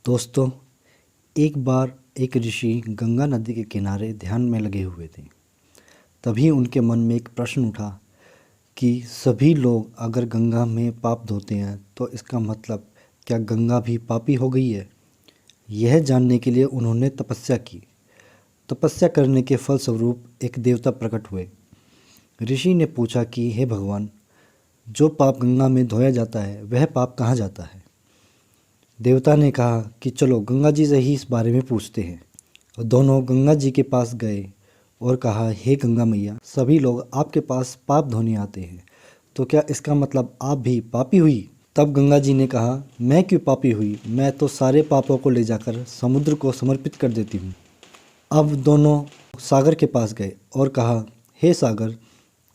दोस्तों, एक बार एक ऋषि गंगा नदी के किनारे ध्यान में लगे हुए थे। तभी उनके मन में एक प्रश्न उठा कि सभी लोग अगर गंगा में पाप धोते हैं तो इसका मतलब क्या गंगा भी पापी हो गई है। यह जानने के लिए उन्होंने तपस्या की। तपस्या करने के फलस्वरूप एक देवता प्रकट हुए। ऋषि ने पूछा कि हे भगवान, जो पाप गंगा में धोया जाता है वह पाप कहाँ जाता है। देवता ने कहा कि चलो गंगा जी से ही इस बारे में पूछते हैं। और दोनों गंगा जी के पास गए और कहा, हे गंगा मैया, सभी लोग आपके पास पाप धोने आते हैं, तो क्या इसका मतलब आप भी पापी हुई। तब गंगा जी ने कहा, मैं क्यों पापी हुई, मैं तो सारे पापों को ले जाकर समुद्र को समर्पित कर देती हूँ। अब दोनों सागर के पास गए और कहा, हे सागर,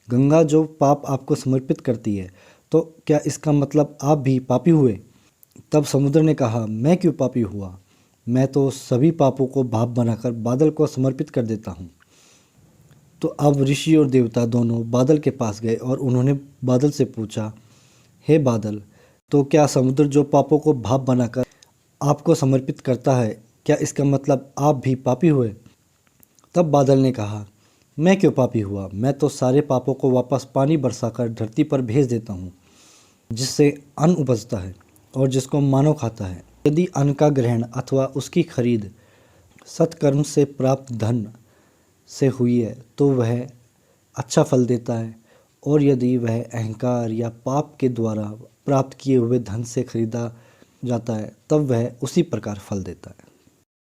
गंगा जो पाप आपको समर्पित करती है, तो क्या इसका मतलब आप भी पापी हुए। तब समुद्र ने कहा, मैं क्यों पापी हुआ, मैं तो सभी पापों को भाप बनाकर बादल को समर्पित कर देता हूँ। तो अब ऋषि और देवता दोनों बादल के पास गए और उन्होंने बादल से पूछा, हे बादल, तो क्या समुद्र जो पापों को भाप बनाकर आपको समर्पित करता है, क्या इसका मतलब आप भी पापी हुए। तब बादल ने कहा, मैं क्यों पापी हुआ, मैं तो सारे पापों को वापस पानी बरसाकर धरती पर भेज देता हूँ, जिससे अन्न उपजता है और जिसको मानव खाता है। यदि अन्न का ग्रहण अथवा उसकी खरीद सत्कर्म से प्राप्त धन से हुई है तो वह अच्छा फल देता है, और यदि वह अहंकार या पाप के द्वारा प्राप्त किए हुए धन से खरीदा जाता है तब वह उसी प्रकार फल देता है।